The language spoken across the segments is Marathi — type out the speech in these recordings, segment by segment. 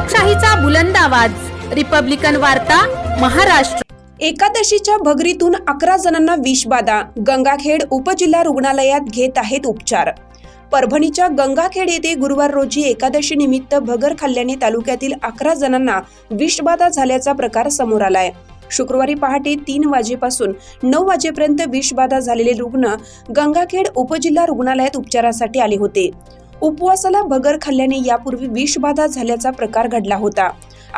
लोकशाहीचा बुलंद आवाज, रिपब्लिकन वार्ता, महाराष्ट्र। एकादशीच्या भगरीतून 11 जणांना विषबाधा, गंगाखेड उपजिल्हा रुग्णालयात घेत आहेत उपचार। परभणीच्या गंगाखेड येथे गुरुवार रोजी एकादशी निमित्त भगर खाल्ल्याने तालुक्यातील 11 जणांना विषबाधा झाल्याचा प्रकार समोर आलाय। शुक्रवारी पहाटे 3 वाजेपासून 9 वाजेपर्यंत विषबाधा झालेले रुग्ण गंगाखेड उपजिल्हा रुग्णालयात उपचारासाठी आले होते। उपवासाला भगर खाल्ल्याने यापूर्वी विषबाधा झाल्याचा प्रकार घडला होता।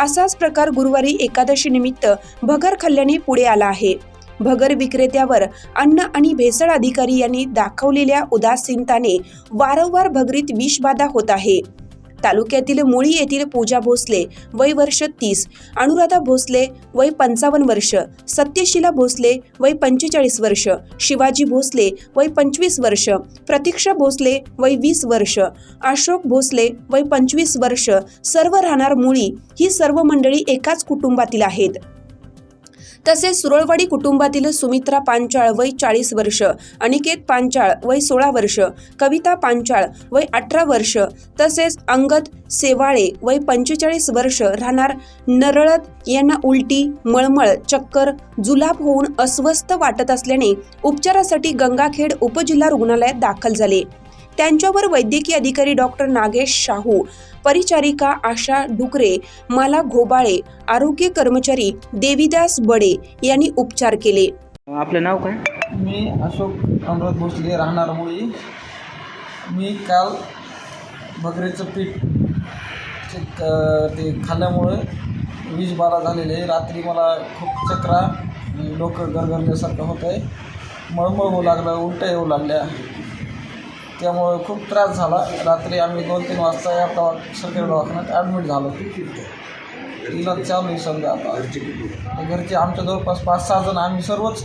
असाच प्रकार गुरुवारी एकादशी निमित्त भगर खाल्ल्याने पुढे आला आहे। भगर विक्रेत्यावर अन्न आणि भेसळ अधिकारी यांनी दाखवलेल्या उदासीनतेने वारंवार भगरीत विषबाधा होत आहे। तालुक्यातील मुळी येथील पूजा भोसले वय वर्ष 30, अनुराधा भोसले वय 55 वर्ष, सत्यशीला भोसले वय 45 वर्ष, शिवाजी भोसले वय 25 वर्ष, प्रतीक्षा भोसले वय 20 वर्ष, अशोक भोसले वय 25 वर्ष सर्व राहणार मुळी ही सर्व मंडळी एकाच कुटुंबातील आहेत। तसेच सुरळवाडी कुटुंबातील सुमित्रा पांचाळ वय 40 वर्ष, अनिकेत पांचाळ वय 16 वर्ष, कविता पांचाळ वय 18 वर्ष, तसेच अंगद सेवाळे वय 45 वर्ष राहणार नरळत यांना उलटी, मळमळ, चक्कर, जुलाब होऊन अस्वस्थ वाटत असल्याने उपचारासाठी गंगाखेड उपजिल्हा रुग्णालयात दाखल झाले। त्यांच्यावर वैद्यकीय अधिकारी डॉक्टर नागेश शाहू, परिचारिका आशा डुकरे, माला घोबाळे, आरोग्य कर्मचारी देवीदास बडे यांनी उपचार केले। आपलं नाव काय? मी अशोक अनुराधा भोसले राहणार मुळी। मी काल भगरीचं पीठ ते खाल्ल्यामुळे विषबाधा झालेली आहे। रात्री मला खूप चक्रा, डोकं गरगरल्यासारखं होत आहे, मळमळ होऊ लागलं, उलट्या येऊ लागल्या, त्यामुळे खूप त्रास झाला। रात्री आम्ही 2-3 वाजता या सरकारी दवाखान्यात ॲडमिट झालो। इलाज चालू आहे समजा आता। घरचे आमच्या जवळपास 5-6 जण आम्ही सर्वच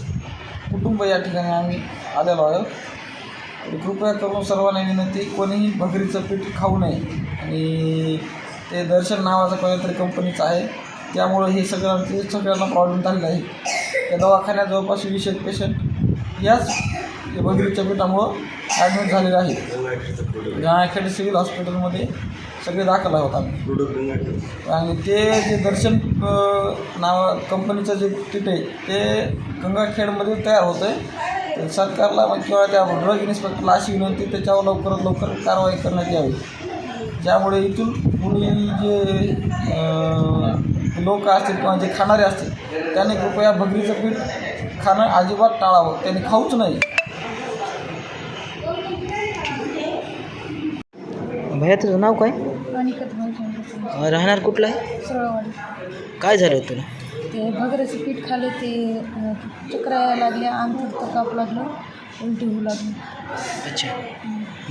कुटुंब या ठिकाणी आम्ही आलेलो आहोत। कृपया करून सर्वांना विनंती, कोणीही भगरीचं पीठ खाऊ नये। आणि ते दर्शन नावाचं कोणत्यातरी कंपनीचं आहे, त्यामुळे हे सगळ्यांना प्रॉब्लेम झालेला आहे। त्या दवाखान्यात जवळपास 20 पेशंट याच भगरीच्या पीठामुळं ॲडमिट झालेले आहे। गंगाखेड सिव्हिल हॉस्पिटलमध्ये सगळे दाखल आहोत आम्ही। आणि ते जे दर्शन कंपनीचं जे पीठ आहे ते गंगाखेडमध्ये तयार होतं आहे। सरकारला किंवा त्या ड्रग इन्स्पेक्टरला अशी विनंती, त्याच्यावर लवकरात लवकर कारवाई करण्यात यावी, ज्यामुळे इथून पुढील जे लोक असतील किंवा जे खाणारे असतील त्यांनी कृपया भगरीचं पीठ खाणं अजिबात टाळावं, त्यांनी खाऊच नाही। भैया तुझं नाव काय? अनिकेत भाऊ राहणार कुठलं आहे? सुरळवाडी। काय झालं तुला? ते भगरीचं पीठ खाल्ले, ते चक्रा यायला लागल्या, अंग थोडं कापू लागलं, उलटी होऊ लागली। अच्छा,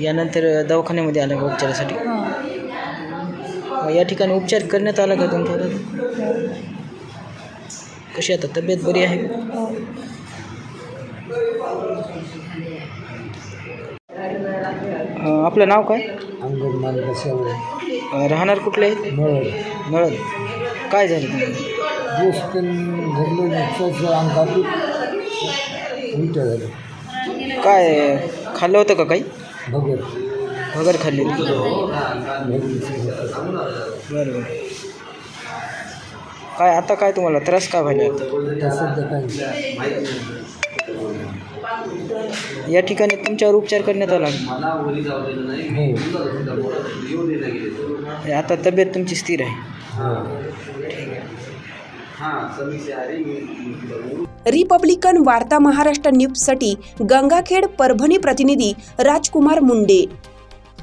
यानंतर दवाखान्यामध्ये आला का उपचारासाठी? हां, या ठिकाणी उपचार करण्यात आला का तुमच्यावर? कशी आता तब्येत बरी आहे? हो। आपलं नाव काय? अंगद मालिका सेवा, राहणार कुठले आहे? नळद। काय झालं तुम्हाला? दिवस धरले, अंगात उलट्या झाल्या। काय खाल्लं होतं का काही? भगर खाल्ली? बरं। काय आता काय तुम्हाला त्रास काय व्हायला? या ठिकाणी तुमच्यावर उपचार करण्यात आला? आता तब्येत तुमची स्थिर आहे? रिपब्लिकन वार्ता महाराष्ट्र न्यूजसाठी गंगाखेड परभणी प्रतिनिधी राजकुमार मुंडे।